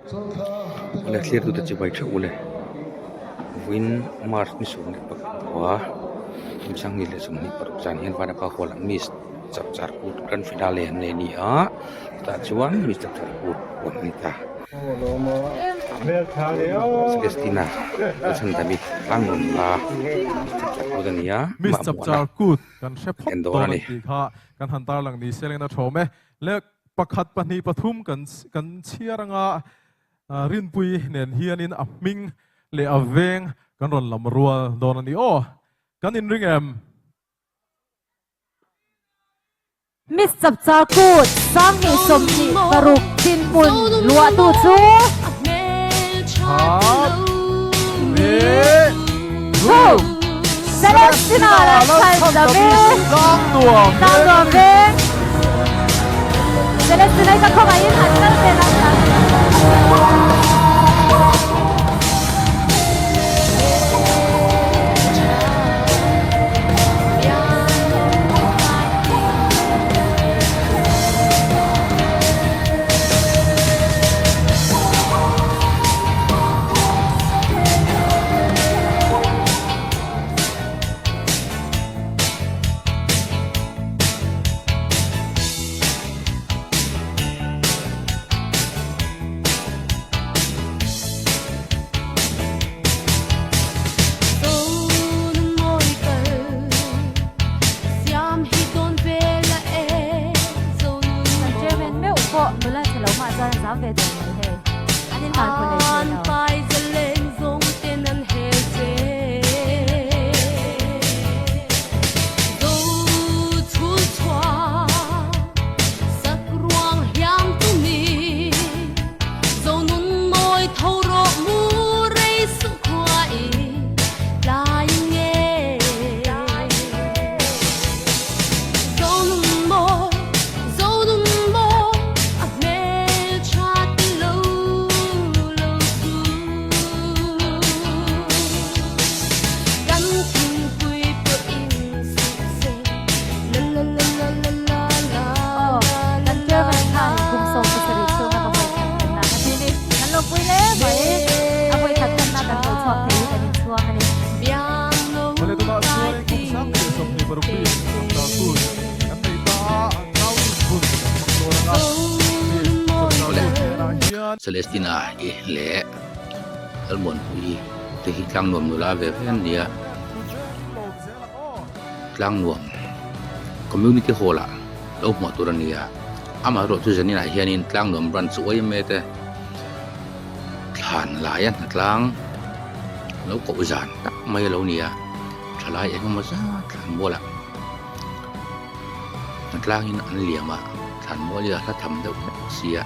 Oleh clear tu tak cibai cak oleh win mars ni sung ni pak wah misang ni le sung ni perjan hian pada pa holang mis cap car kut kan finale ne ni a ta chuan mis cap car kut wan ni ta Celestina pesan damit langun la cap car kut ni ya mis cap car kut kan shep hop endo ton ni ti kha kan hantar lang ni seleng na thome le pakhat pani pathum kan chiaranga rin pui nen hianin a ming le aveng kan ron lam rual don ani o kan in ring em Miss Chap Char Kut sang hi som chi paruk tin mun lua tu chu me thu Celestina la chan da ve dang duam ve Celestina ka khoma in han kal te lang ta về đời này thế anh nên bàn của này thế nào Celestina le almon hui te hi tlang nuam nula ve ven nia tlang nuam community hall a lo mo turania ama ro tu janina hianin tlang nuam ran chu oi me te than la yan tlang lo ko zan tak mai lo nia thalai eng ma za than mola tlang in an liama than molia la tham deuh sia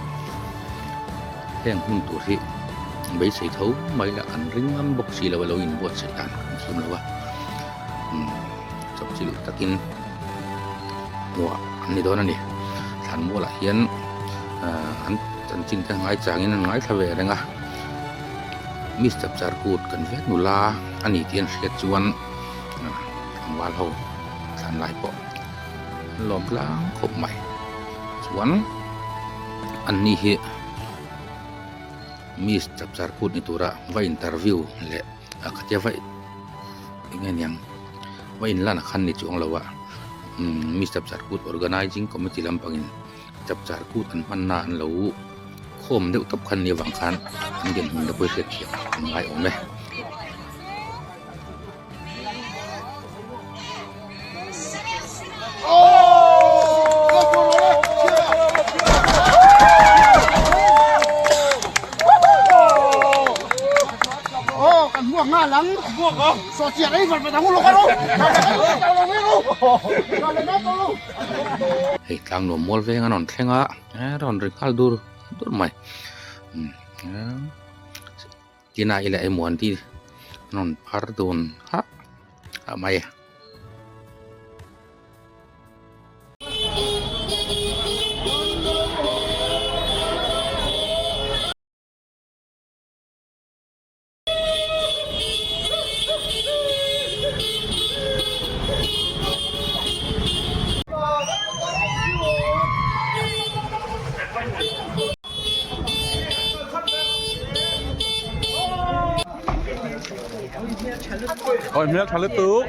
heng hun tu hi bei sei tho mai la an ring am bok si lo in bot sei tan kim lo wa chop chi lu takin wa ani don ani than mo la hian an chin ka ngai changin an ngai thave renga Miss Chap Char Kut kan vet nula ani tian hriat chuan wal ho than lai po lom lang khop mai chuan an ni hi Miss Chap Char Kut ni tura va interview le akatia vai ingen yang va in lana khan ni chuang lawa Miss Chap Char Kut organizing committee lampangin Chap Char Kut an manna an lo khom deuh top khan ni wang khan an gen hun da poi hlet thia ngai om me nga lang buộc không so chuyện ấy vẫn phải thắng luôn đâu hey tlang no mol ve nganon thlenga ron rikal dur mai tina ila emon ti non pardon ha mai Ôi miếng thằng lưỡi tứ.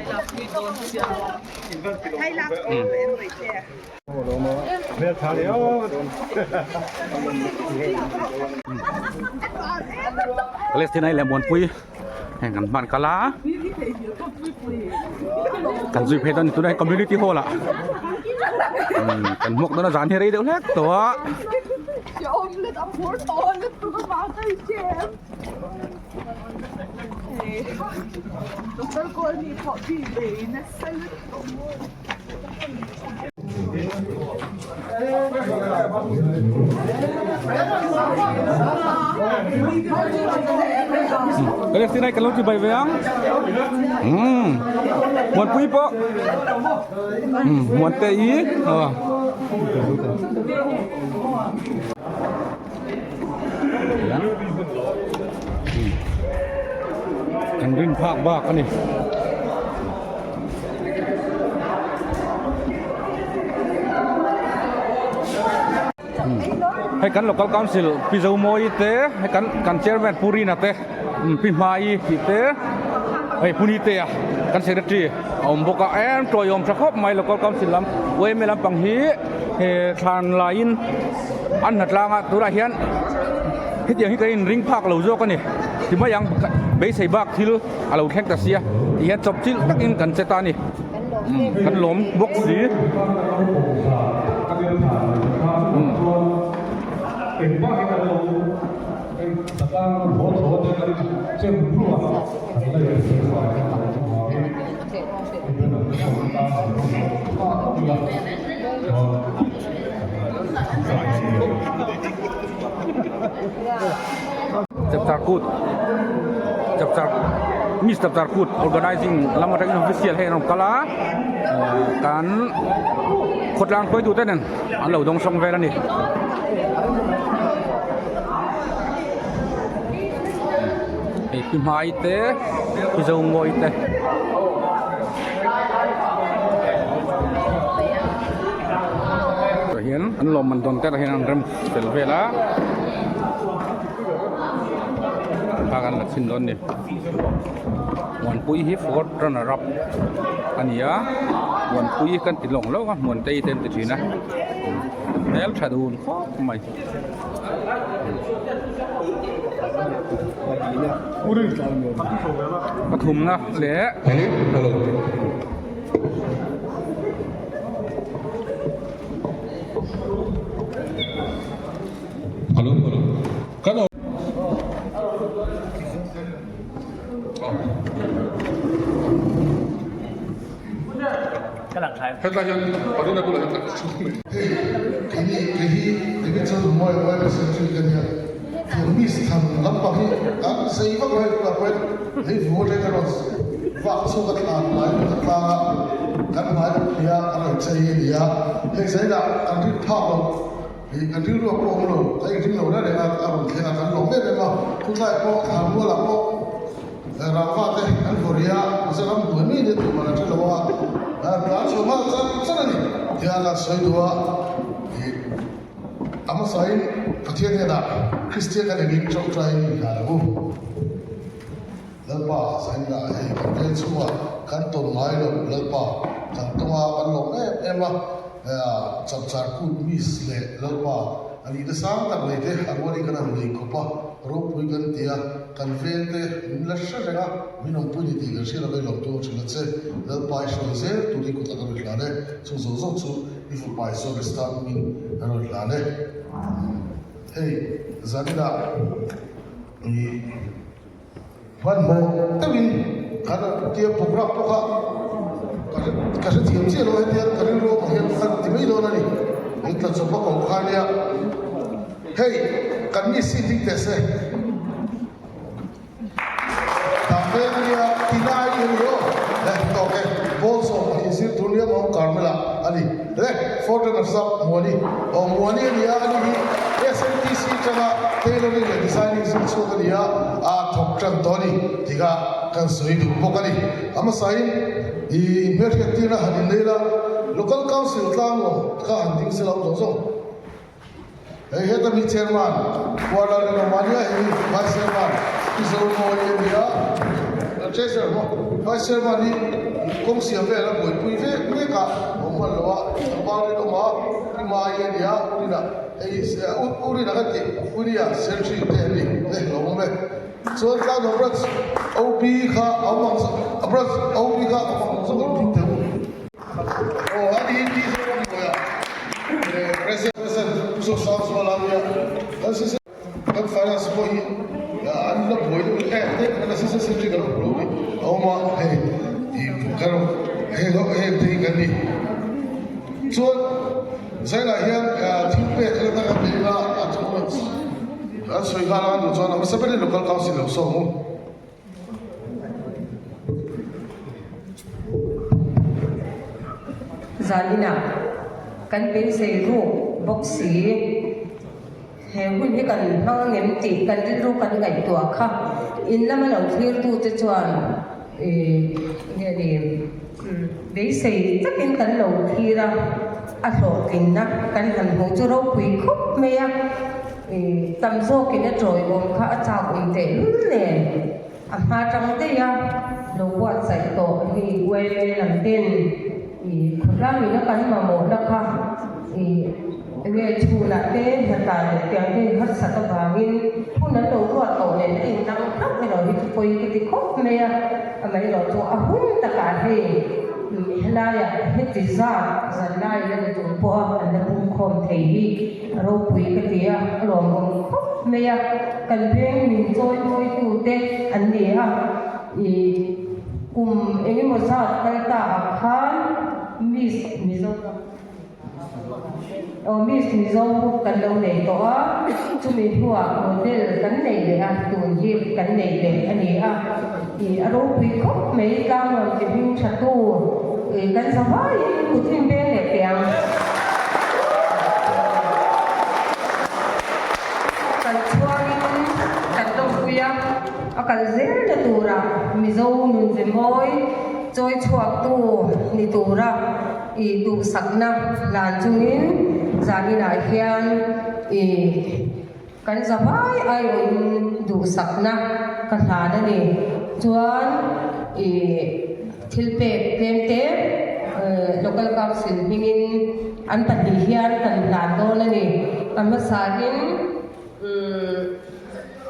Cái thế này là muốn quy hàng ngàn bạn cá lá. Cần duy phê tân tụi này community hall ạ. Cần mục đó là dán here đây được hết tổ. Cái thế này cần lúc gì bày về không? Muốn quý po, muốn tê ý, anh Rin Park bạc cái này. Hay kan local council pizau moi te hay kan chairman puri na te pimai ki te hay puni te kan secretary om boka em toyom sakhop mai local council lam we me lam pang hi he than lain an hatlanga tura hian he tiang hi kain ring park lo zo ka ni ti ma yang be sei bak thil alo thek ta sia ti hian chop chil takin kan cheta ni kan lom bok si Mr. Tarkut organizing lamatan official hay nong kala kan khotlang koi tu tenen an lo dong song ve la ni e pim hai te pi zo ngoi te hian an lom man don te hian an rem fel vela pagan la sin don ni mon pui hi for runner up ania mon pui kan ti long lo ka mon tei ten ti thina nel thadun kho mai pathum na le hello hello cái lần khai cái chỗ mọi người là sự chú ý cái này thì miss thằng lắm bao nhiêu các xây vác lại là quên lấy vua đây cái rồi vác số cái thằng lại cái thằng cái máy thì cái xây thì cái xây là cái thứ thao thì cái thứ đó có ông rồi cái thứ đó đấy là cái cái lồng đấy mà không phải có thằng mua là có Rafa teh kan Korea, masa kan bumi dia tu mana tu lawa. Nah, cuma sana ni dia nak saya dua. Ama saya katian dia nak Kristian kan ini cok try ni kan bu. Lepas saya nak kan semua kan tu mai lo lepas kan tu kan lo emang cap carkut mis le lepas. Ani dah sang tak boleh deh, arwah ikan boleh kopa, roh ikan dia kan vente, lasha jaga, minum pun di tiga sih lagi lokto cilat se, lalu pai so se, tuli kota kan lale, so ifu pai so bestan min kan lale. Hey, zanida, ni, wan mo, tapi kan dia program poka, kasih tiap sih loh dia kan lo yang kan tiap itu nani. Kita coba kau kaya, hey, kami sih desa. Tapi dia tidak ini yo, oke, bolso isi dunia mau Carmela, ali, foto nasab muani, muani dia ali, SMTC cakap tailoring designing semua dia, thokran toni, tiga kan suidu, pokoknya, ama saya, di mereka tidak hadir local council tlango ka handing sila josong eh heta mi chairman wala na mania eh vice chairman iso mo dia Chaser mo vice chairman ni kong sia ve la boi pui ve me ka mo ma lo wa ba ni lo ma ni ma ye dia ni na ei uri na ka ti uri ya secretary te ni le lo mo me so ka no brat OB ka awang brat OB ka awang so ko ti te oh adi ti so mo ya president so sounds wala ya this is kan finance boy ya anna boy lo te kana se secretary ka lo oh ma hey karo hey lo hey te kan ni so sai la hian thing pe kala ta kan ni la achievements soi ga la no chona ma sabele local council lo so mo Zalina kan pe se ru boxi he hun he kan hang ngem ti kan ru kan ngai tua kha in lama lo thir tu te chuan nge ni be se takin kan lo thira a hlo kin na kan han ho chu ro pui khop me ya tam zo kin a troi om kha a cha ui te le a ma tang te ya lo wa sai to hi we me lam tin khla mi na kan ma mo la kha nghe chu là thế hiện tại tiếng thì hết sạch các bà in hôm nay đầu qua tổ này thì đang khóc cái rồi thì quay cái khóc này mấy rồi cho hôm tất cả thì là hết chỉ ra lại là chúng tôi anh em cũng không thấy đi rồi quay cái gì rồi cũng khóc này cần bên mình chơi chơi tu tế anh này cùng em một sao tay ta khán miss Miss Mizo kan lo nei to a chumi huwa model kan nei le a tun hi kan nei le ani a aro pui khop mei ka ngam ke hing thatu kan savai ku thim be le piang kan chuang kan to puya akal zel le tura Mizo nun zemoi choi chuak tu ni tura du sakna lan chungin Zalina hian kan zavai ai in du sakna kan hana ni chuan thilpe pemte local council hingin an pani hian kan lan do na ni kan ma sagin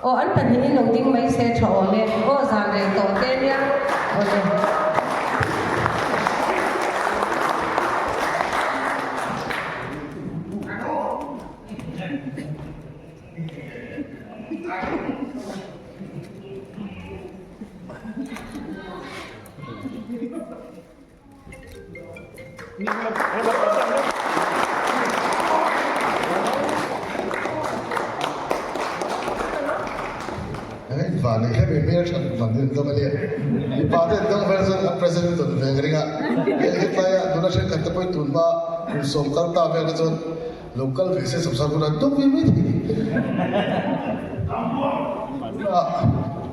an pani ni lo ding mai se tho me zan re to te nia và này hết về miếng sản phẩm đến đâu mà đi đi bảo thế đâu version president tuần về cái gì hết tay à tôi đã xem cái tập tuần ba sôm cắt ta về cái chốn local về sẽ sắp sắp cũng là tốt với mấy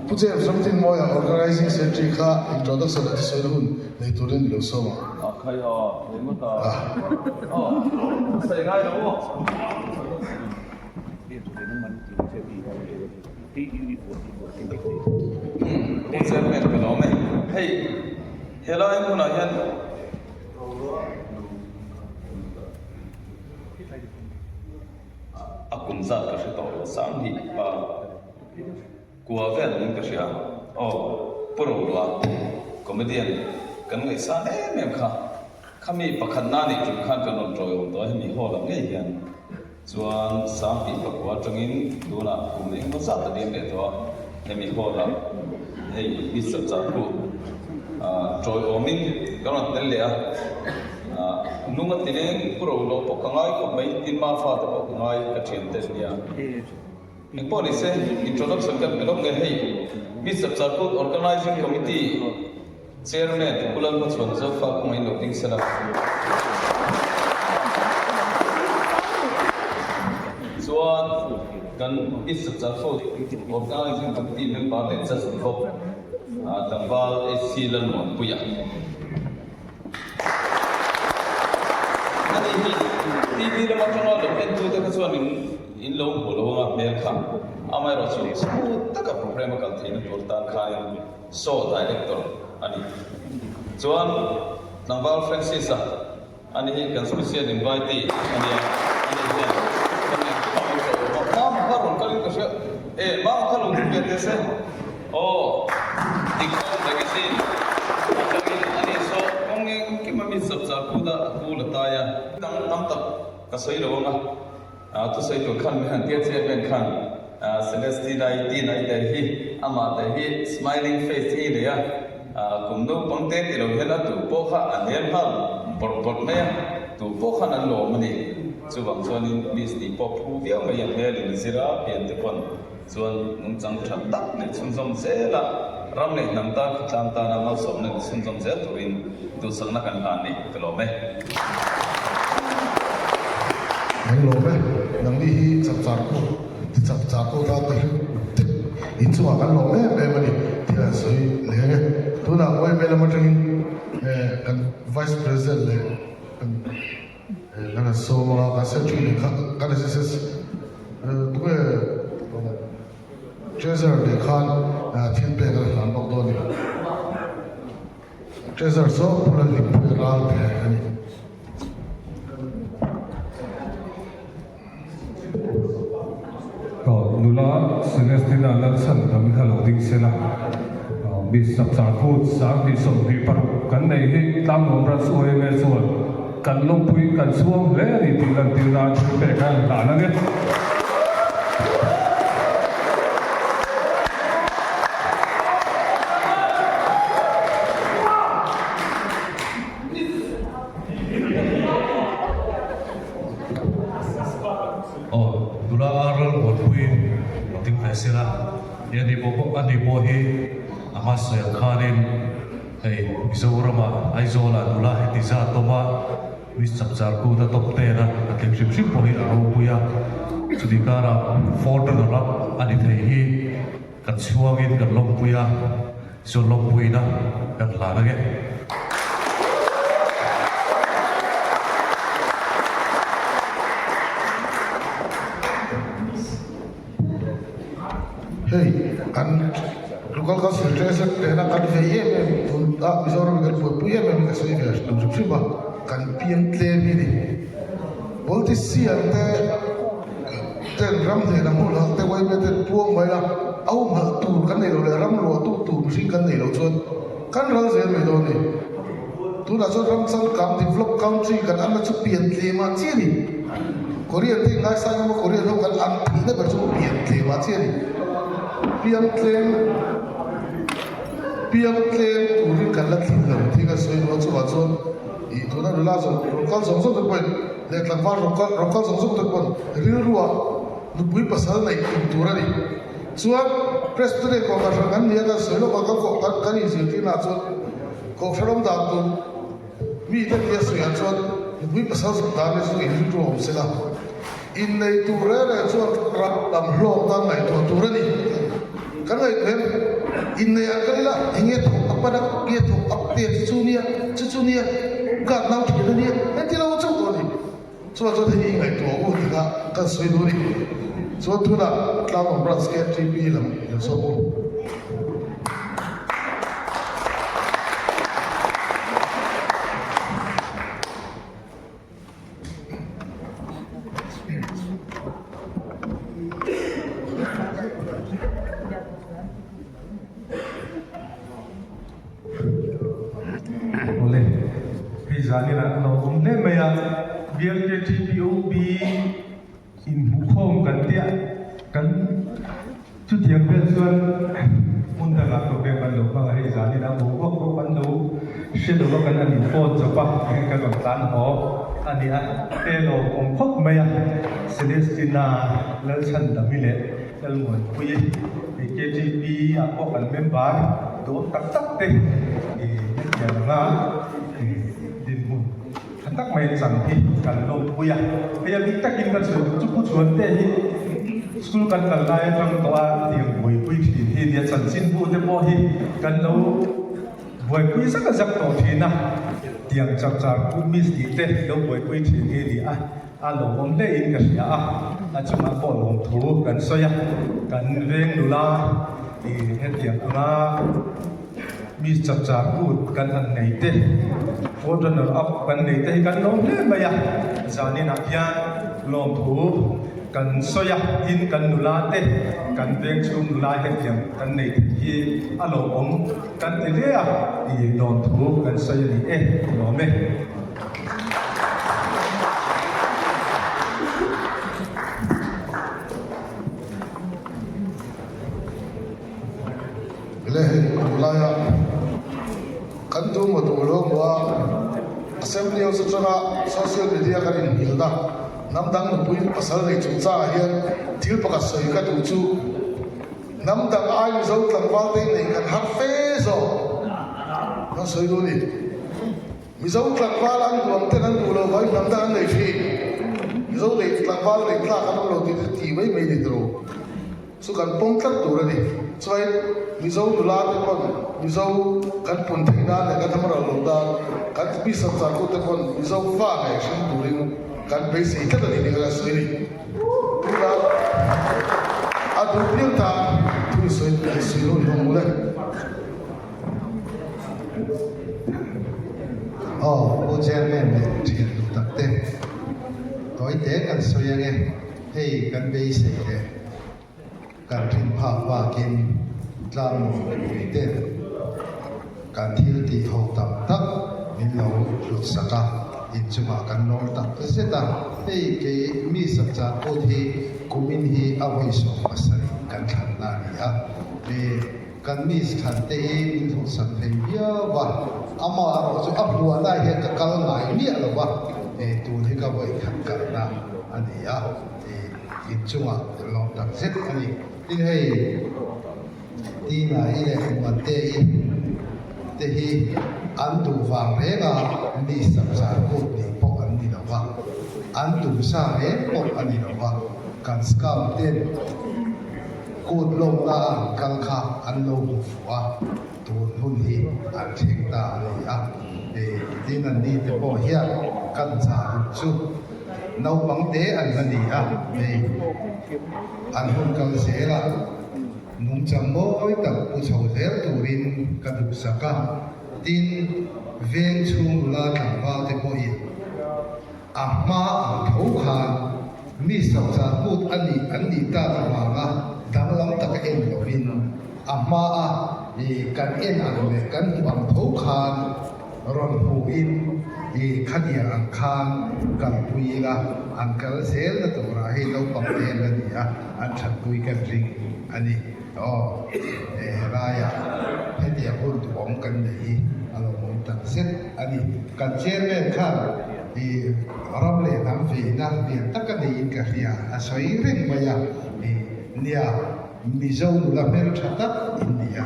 Puche something more organizing secretary ka introduction at so hun nei turin lo so ma khai ho mo ta sai ngai lo Puche men ko no me hey hello em ko na yan akum za ka shi to sang hi pa của ven những cái gì pro lo comedian kan ngai sa em kha khami pakhan na ni chun khan kan on troi to hi mi ho la ngai hian chuan sam pi pakwa tangin duna kum ning no sa ta dem le to he mi ho la hei bi sa cha ku troi omin kan on tel le nunga tineng pro lo pokangai ko mai tin ma fa to pokangai ka thien te nia Nepal is introduction kan belong ngai hei Miss Subsarkut Organizing Committee Chairman Kulan Machon Zofa Kumain Loading Sana Chuan kan Miss Subsarkut Organizing Committee member le just involved Tambal SC lan mon puya Ani TV le machona lo pen tu ta chuan in lo bolo nga mel kha amai ro chu ta ka frame kan thina tur tan khain show director ani chuan Nangval Francis ani kan special invitee ani ma ron kalin ka ma kalung ke tese dikon legacy ani so ongeng kimami sabsa kuda kulataya tam tak kasoi ronga tu sai to khan me han tia che ben khan Celestina IT na ida hi ama da hi smiling face hi le ya kum no pangte ti lo hela tu po kha anem ha bor me tu po kha nan lo mani chu wang chuan in bis ni po phu viau ma yan le ni sira pian te pon chuan nung chang that tak ne chung som se la ram le nam ta tlam ta na ma som ne chung som se turin tu sang na kan ha ni ke lo me nang lo me nang ni hi chap char ko ta te in chuwa kan lo me mani tia soi le tu na oi me la ma tring kan vice president le kan so ma ka se chu le kan se tu ke treasure de khan thiên pe kan han bok do ni treasure so pula li pu ral pe ani Nula Celestina Lalsan kami kalau ding sila bisa sakut sakit di paru kan nehi tam nombor suai mesol kan lumpui kan suam le di tilan pekan tanah ni sila yani bobo ani bohi amas ya khanin hey izorama aizola dula hetiza toma mis sabjar ko da topte na atlem ship bohi au puya sudikara photo da ani thei hi kan chuangin kan lom puya so lom puina kan la na ge hey kan local gas filtration tena kan veye me bizarro mi kan puye me ka soi ver tu subsiba kan pien tle mi ni bolti si ante ten ram de na mul te wai me te puang mai la au ma tu kan nei lo le ram lo tu machine kan nei lo chon kan rang ze me do ni tu na so ram sang kam develop country kan an chu pien tle ma chi ni Korean thing ngai sai ma Korean lo kan an ne ber chu pien tle ma chi ni piang tlem turi kalat la thiga soi ro chu wa chon I thona la so kal song so poi le tlang va ro kal song so poi ri ruwa nu bui pasal nai tura ni chuan president ko ka kan ni da soi lo ka ko kan ni zi ti na chon ko shrom da tu mi ta dia soi an chon nu bui pasal so da ne so I ri ro se la in nei tura re chuan ra tam lo ta nai to tura ni kan ngai khem in nei an kalila inge to apada ye to apte chunia ga nau thi ni en ti lo chu to ni so to thi ngai to o ti ga kan soi do ni so tu na tla mo bras ke tp lam so mo zani na no umne maya biarte tpob in hukhom kan tia kan chu thiam vel chuan munda la to be ban lo ba hai zani na bo ko ban lo shelo lo kan ani phone chapa kan kan tan ho ani a te lo om khok maya Celestina Lalsan damile elmon pui KTP a ko kan member do tak tak te ya nga tak main santi kalau puya kaya kita kita cukup cuan deh school kan kalau yang orang tua yang boy ini dia sansin bu dia bohi kalau boy sangat jatuh tina tiang cap kumis di teh lo boy ini dia alo om deh ini kerja cuma bolong tu kan saya kan reng dula hết tiệm na mi chập chạp cút căn ăn này tê vô trần ở ấp căn này tê căn nông lên bây giờ giờ nên học yan lom thủ căn soya in căn nula tê căn veng chung nula hết tiệm căn này thì alo ông căn tê lea thì lom thủ căn soya đi lom mê Laya kantu modulo wa assembly of sutra social media karin hilda namdang no pui pasal nei chu cha hian thil paka soi ka tu chu namdang ai zo tlangwal te nei kan har fe zo no soi do ni mi zo tlangwal an duam te nan du lo vai namdang nei fi mi zo nei tlangwal nei tla kan lo ti mai mai ni dro su kan pom tlat tu ra ni choi mizo dula te kon mizo kan pun theina le kan thamara lo da kan bi sam sa ko te kon mizo fa ngai shin during kan be sei ta ni ni ga soi ni dula a du prim ta tu soi lo mo le ô chairman ne thian lu tak te toi te kan soi nge hei kan be sei te kan thim pha wa kin tlam te kan thil ti ho tam tak min lo lut saka in chuma kan nol tak se ta hei ke mi sak cha ko thi kumin hi awai so pasari kan than na ni a le kan mi than te min ho san thei bia wa ama ro chu abua na he ka kal ngai mi alo wa tu thi ka wai khan kan na ani a in chuma lo tak set ani tin hei ti na ile man te hi an tu wang re ga mi sam sa ko ni po an ni na wa an tu sa re po an ni na wa kan scam ten ko lom na kal kha an lo fuwa tu hun hi an thing ta ni a tin an ni te po hian kan cha chu nau bang te an ni a an hun kal se la nung cham mo oi tak pu chho zel turin ka du saka tin veng chung la thang ba te po hi a ma ang thau khan mi sam sa put ani ta ma ga dang lam tak en lo in a ma a kan en an le kan bang thau khan ron hu in khania ang khan kan pui la an kal sel na to ra hi lo pang te na ni a an thak pui kan ring ani raya heti apun tu om kan nei alo mong tak set ani kan chairman khan ram le nam fi na bian tak ka nei ka hia asoi reng maya nia mizo nu la mer thata india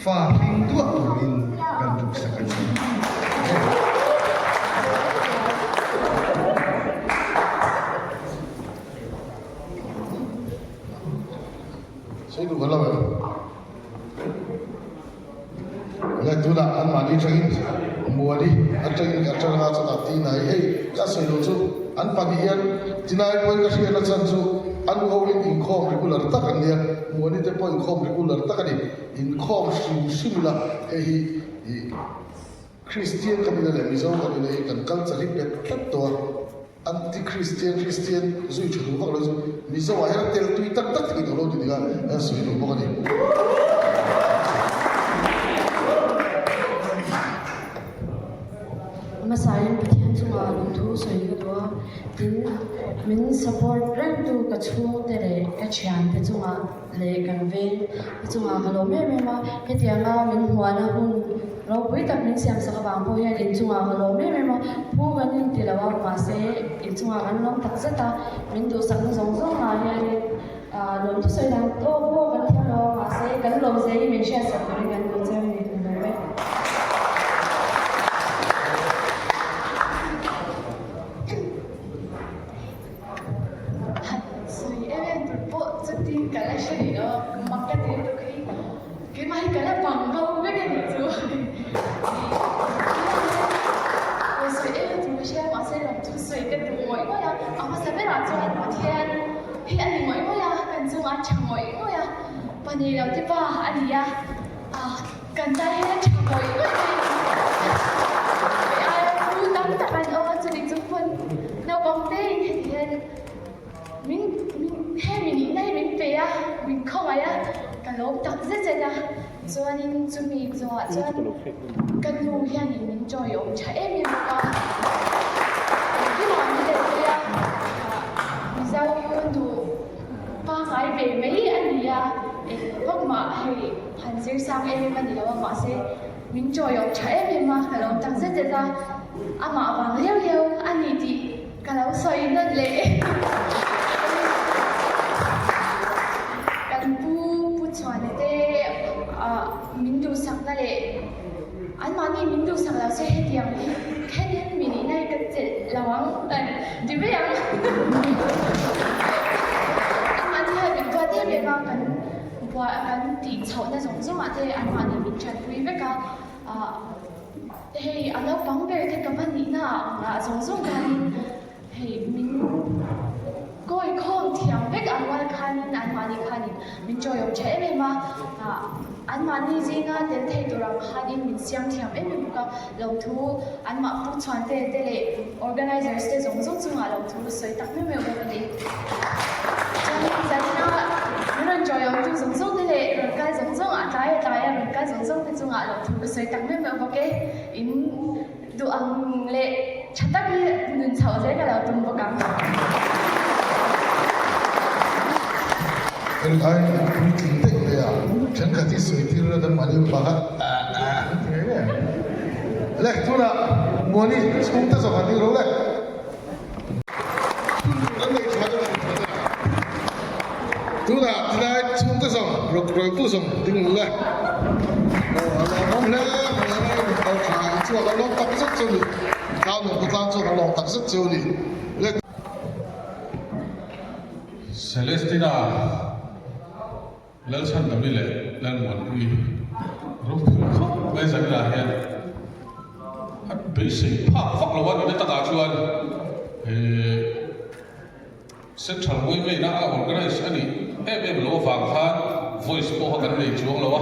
fa hing tu in kan du sakan Saya tu kalau kalau tu dah an mandi cengin, muadi, an cengin kacang kacang tak tina, hey, kasih lu tu, an pagian, tina pun kasih anak sansu, an kawin income regular tak kan dia, muadi tu pun income regular tak kan dia, income similar, hey, Christian kami dah misal kami dah ikan culture ni betul tu. Anti-Christian, zui chudu bak lazu, miso wahir tel tui tak gitu loh di dia, zui lu bak ni. Masayan petian cuma luntu soi kedua, tin min support rem tu kacu tere kacian te cuma le kanve, cuma kalau memang petian min huana pun. Lo pui tak min siam sa kabang po yan in cuma kalau memang pu ganin tilawa mase in cuma kan long tak zeta min tu sang zong ma yan lo tu soi dan to pu kan tilawa mase kan lo se min share sa kan kan tu se ni tu me soi even tu po jadi kalau sih lo makan itu kai mai kalau bangga we kan itu所以做咩嘢？我先諗住睡嘅同我嗰呀，我實俾人做人天，係人我嗰呀，跟住我唱我嗰呀，不 Money đâu tiếp ba anh ya cần tay hết chồng rồi ai cũng đắm tại anh ơi cho mình chung quân đâu bóng tên thì mình nghĩ này mình về mình không ấy cả lốp đặc rất là cho nên chúng mình cho cần lưu hiện mình cho ông trẻ em mình cái mà mình để sao hơn đủ ba ngày về mấy anh thì lúc mà hay hành xử sang em anh thì đâu mà sẽ mình cho ông trẻ em mà cả lốp đặc rất là mà vàng heo anh thì cả lốp xoay nó lệ 민두 상날에 안 많이 민두 상날에서 해디양 캐는 미니나이 그때 라왕 디베양 안 많이 하는 과대 매방간 과간 뒤처나 정성한테 안 많이 민찬 위베가 hey anh phóng về cái cặp anh nè là giống cái hey mình coi con thiam vek anh quan anh mani khani mình cho ông trẻ em mà anh mani gì nga đến thay đồ rằng khani mình xem thiam em mình có lâu thu anh mà phụ truyền thế thế lệ organizers thế giống chung à lâu thu sợi tắc mấy mấy cái gì cho nên giờ nó mình cho ông thu giống thế lệ rồi cái giống à trái rồi cái giống thế chung à lâu thu sợi tắc mấy mấy cái in đồ ăn lệ chắc tắc cái nên chào thế cái lâu thu một cái cái này mình tin tưởng đấy à, chẳng cần thiết suy nghĩ rồi đừng mà đi bảo thế này, lấy thôi na, mua đi, không thể sao đi rồi lấy, anh này chả được, thôi na, thì này không thể sao, rồi phụ xong, đừng lấy, ông lấy, ông khai, cho nó tắc rất nhiều, cao nó cũng tăng cho nó tắc rất nhiều đi, lấy. Celestina lỡ chân tầm đi lệ lần một uy lúc không bây giờ là hiện hắn bị sĩ phá phắc là vấn đề tất cả chuan sẽ chẳng với mấy na còn cái này sẽ đi em lỗ vàng khan voice của hắn này chuông lỗ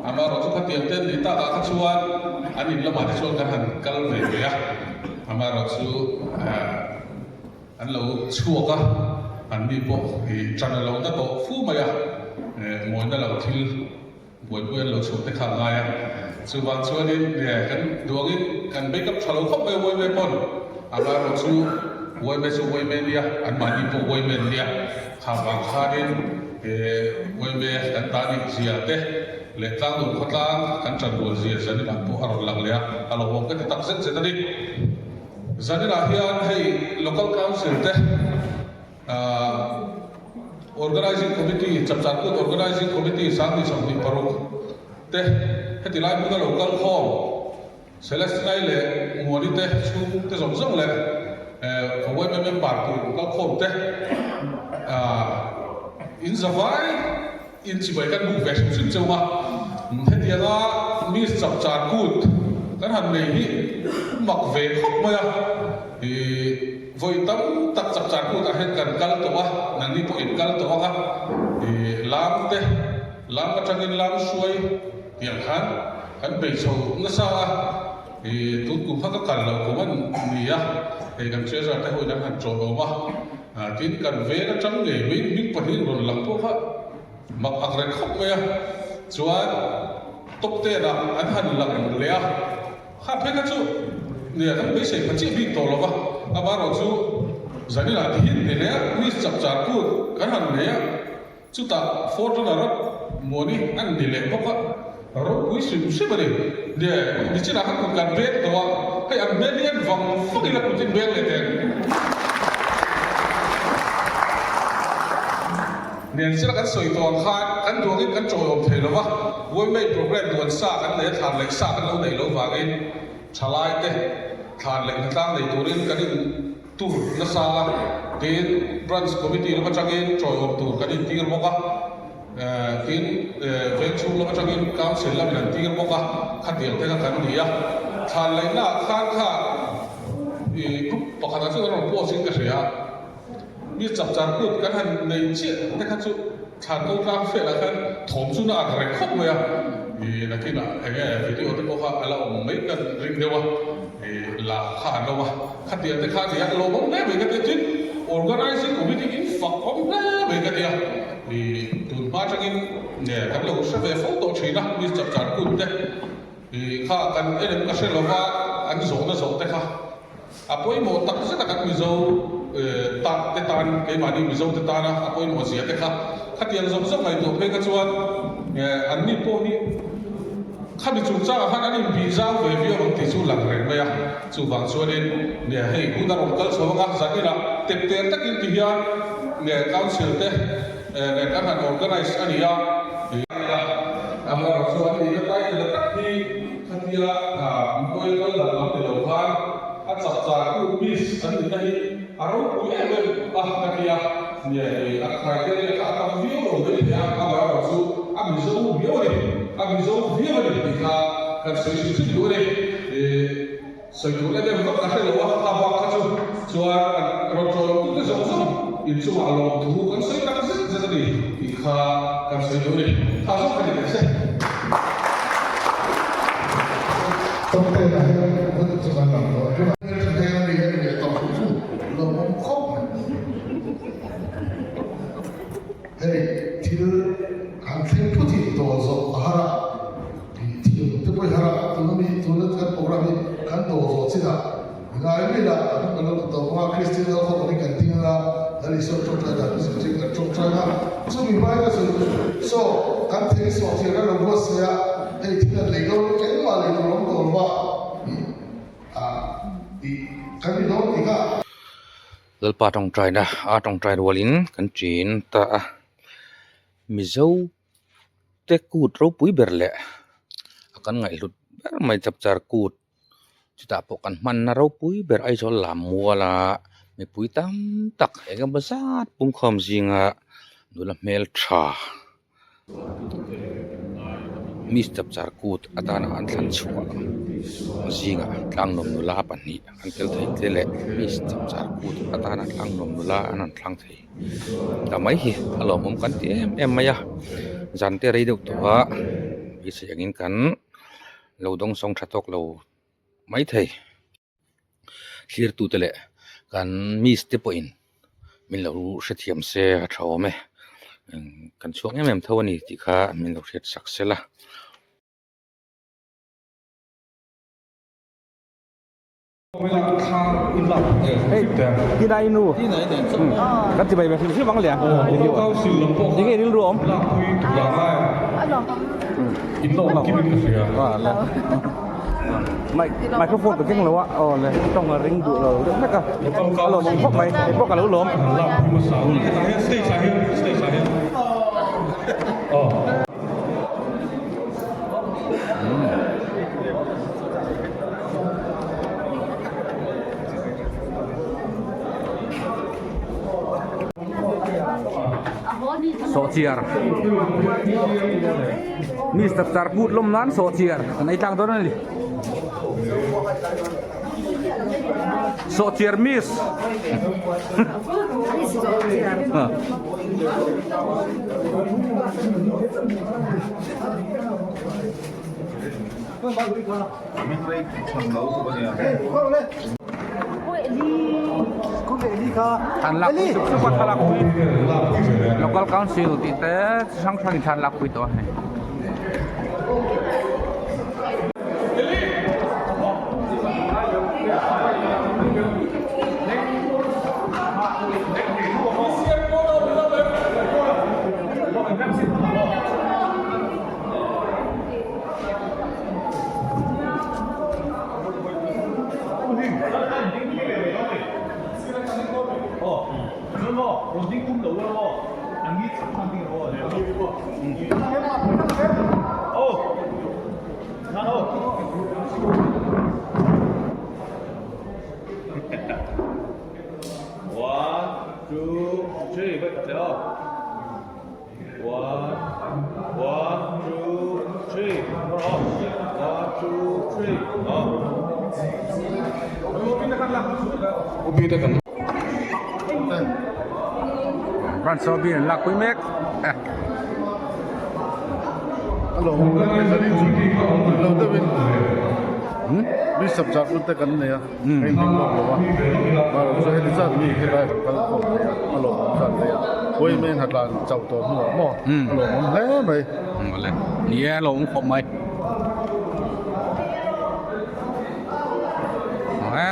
à mà rồi chúng ta tiền tên đi ta đã chuan anh đi làm mà chuan cái hắn cái về về à mà rồi chú anh lỗ chua cả anh đi bộ thì chẳng là lâu ta tổ phú mày mỗi năm lâu thiếu buổi lâu chụp tới khang ngay chú bạn chú đi cái đuông ấy cái make up cho lâu không bao buổi bon à mà rồi chú buổi men đi anh mà đi bộ buổi men đi khang vàng khá đi buổi men cái ta đi gì thế lệ tăng luôn khó tăng cái chân buồn gì giờ đi làm bộ ở lăng lẽ à lâu hôm cái tắc rất sẽ đi giờ đi là hiện hay local council thế organizing committee chap chat ko organizing committee sang ni sang ni paruk te heti lai mu local hall celestina le ngori te chu te zong le khowai mem par ku local hall te in zawai in chi bai kan bu ve sin chuma heti anga mi chap chat ku kan han nei hi mak ve khop maya voi tâm tập chập chạp của ta hết cần cal tổ năng đi bộ in cal tổ làm cái trang in làm xuôi tiền khán bị sầu nó sao tụt cùng các cần là của mình gì cần chia ra cái hội đang hành trộn đồ mà tin cần vẽ cái trang nghề mình phải đi rồi làm tốt hết mặc ác rèn khóc mày chúa tốc tê là anh hành làm lẽ khác hết cái chú nè thằng bé sẽ phải chịu bị tổ了吧à bà rồi chú giờ này là hiện để nè quý chập chạp của cái hàng này chú ta phô cho nó rất muốn đi ăn để lấy bóc á rồi quý sử dụng cái này để đi chơi là các cuộc càn vét đó hay ăn vét đi ăn vòng phút đi là cuộc chơi vét này thế nên sẽ là cái sợi toàn khai cái đồ cái trội ổn thể đó vâng với mấy program tuần xa cái này thằng lấy xa cái lâu này lâu vàng ấy trả lại thế thằng lấy cái tăng này tụi cái tour na sa tin branch committee lo changin choi om tour kadin tir moka tin venture lo changin council la min tir moka khatil te ka kan dia than lai na khan kha group pakhat chu ron po sing ka ria mi chap char ku kan han nei chi te kha chu than ko ka fe la kan thom chu na akre khop moya na kina enge video te ko kha ala mai kan ring dewa la kha no wa khatia te kha ya lo bom ne be ka te tin organizing committee in fuck om ne be ka dia tun pa changin ne kan lo sa ve fo to china mi chap char kun te kha kan elem ka se lo wa an zo na zo te kha apoi mo tak se tak mi zo ta te tan ke mani mi zo te ta na apoi mo sia te kha khatian zo zo mai to pe ka chuan an ni po ni khá bị chúng ta khá là những visa về việc ông tỷ số lạc rèn bây giờ chú vàng cho nên nè hey cũng đã làm cỡ số ngang giá như là tiếp tiền tất nhiên thì hiện nè council thế nè các hàng organize anh ấy anh là số anh ấy cái tay là tất khi khá thì là tôi là làm từ đầu tháng anh sắp ra cũng biết anh ấy đây aro cũng em khá thì là nè anh phải cái các làm việc rồi đấy thì anh bảo số anh ấy số việc rồi anh zo via về thì cả sự sự sự đối đấy sự đối đấy là các cái lo ha ba các chỗ cho rồi cho cũng cái giống giống in số mà lo thu cái sự các sự rất là thì cả sự đối đấy ta số cái này sẽ trong đây là vẫn chưa ban đầu rồi chúng ta thấy là gì để tổng số số là một khóc hey thì hàng thiên phút thì tổ rồi hara thì tôi hara tôi cái program kan tổ rồi chứ là ngày bây giờ chúng ta tổ qua Christian giáo hội cái tin là dari so trong trái đất sự chính là trong trái đất chúng mình phải cái sự so kan thế so thì cái lòng của sự hey thì là lấy đâu cái mà lấy đâu lòng của mà thì cái gì đó thì cả lalpa tong trai na a tong trai walin kan chin ta mizo te kut ro pui berle akan ngai lut ber mai chap char kut chita po kan man na ro pui ber ai chol lam muala me pui tam tak ega basat pum khom zinga dula mel tha mis chap char kut atana an than chua zinga tlang nom nula pani an tel thei tlele mis chap char kut atana tlang nom nula anan tlang thei tamai hi alom om kan ti em maya jan te rei deuh towa bi se angin kan lo dong song thatok lo mai thei hlir tu tele kan mis te po in min lo hre thiam se a thawme kan chuang em thawani ti kha min lo hret sak se laที่ไหนนู่นกันจะไปแบบที่บางแหล่งยังไงนี่รวมอินโดกินกันเสียว่าแล้วไมโครโฟนตัวเก่งแล้ววะอ๋อเลยต้องมาริงดูเราด้วยนะก็เรามองพวกไปพวกกันรู้ล้มลาบพิมพ์สาวสเตชันอ๋อSosiar, mis daftar kut lom nan sosiar, kan itang to nan li. Sosiar mis. Than lạc sức quan than lạc quý local council thì té sang sang than lạc quý đó này Ran so bien la quý mec alo lo de bin mi sab jar kun te kan ne ya kai ni lo wa ma so he sa mi he lai kan ko ya alo kan le ya koi men hat lan chau to mo mo alo mo le mai le ni alo khom mai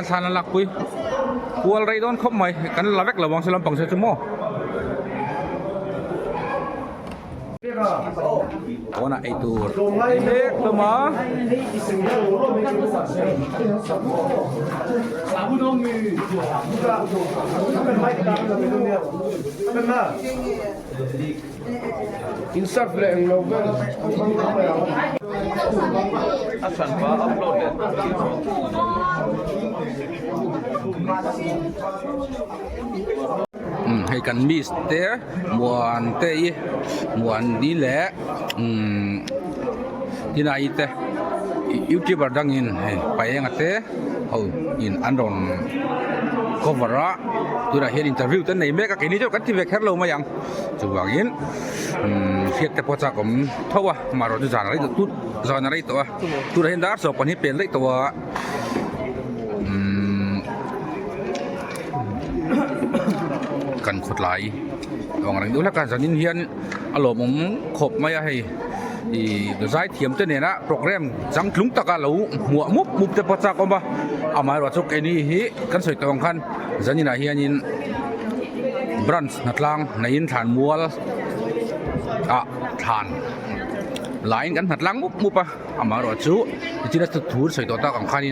san lạc quy cual ray don khom mai kan la vek la wang salam pang se chumo ona ai tu le to ma insert le ang lo ga asan pa upload hay kan mis te muan te i muan di le tina i te youtuber dangin payeng ate ho in andon cover tu da here interview tan nei me ka kini jo kan ti vek hello ma yang chu wangin hiet te pocha kom thowa maro ju jan rai tu jan rai to tu da hen dar so pan hi pen lai toกันขุดไหลลองอะไรดูแล้วกันสันนิษฐานอารมณ์ขบไม่ให้ดีเดี๋ยวใช้เทียมเจ้าเนี่ยนะโปรแกรมจังคลุ้งตะการเราหัวมุบจะประจักษ์กันปะเอามาว่าจุกไอ้นี่ฮิกันสวยตัวกันสันนิษฐานเฮียนินบรันส์นัดล่างในยินฐานมัวฐานหลายกันนัดล่างมุบปะเอามาว่าจุที่นั่นถูสวยตัวตาของขัน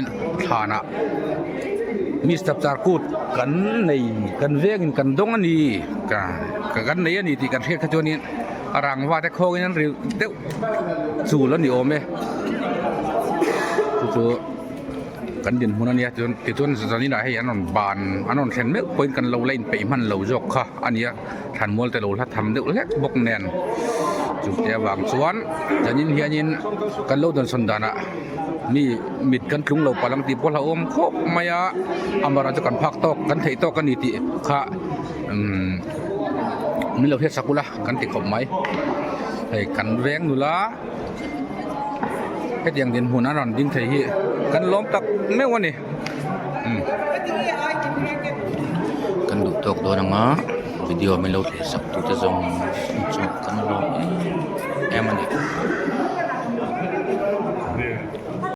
ฐานอะมีสตับจากกูดกันในกันเวียงกันดงอันนี้กันในอันนี้ที่กันเทียบขจรนี้รังว่าแต่โคกันนั้นเร็วเดี๋ยวสู่แล้วนี่โอมจู่กันดินหุ่นนี้จนตอนนี้ได้ให้อันนั้นบานอันนั้นเห็นไหมเป็นกันเราเล่นไปมันเราจกค่ะอันนี้ทันมวลแต่เราถ้าทำเดี๋ยวเล็กบกแน่นจุดเดียวบางส่วนจะยินเฮียยินกันเราเดินสนดานะมีมิดกันคลุ้งเราปลังตีพวกเราอมครบมายาอามาราจะกันพักตอกกันไถตอกกันนิติค่ะมีเราเทศกุละกันติดขบไหมให้กันแรงอยู่ละแค่อย่างเด่นหัวนั้นรันดิ้งไถฮีกันล้มตักไม่วันนี้กันดูตอกตัวนังอ่ะวิดีโอไม่เราเทศกุจะส่งกันล้มมันนี่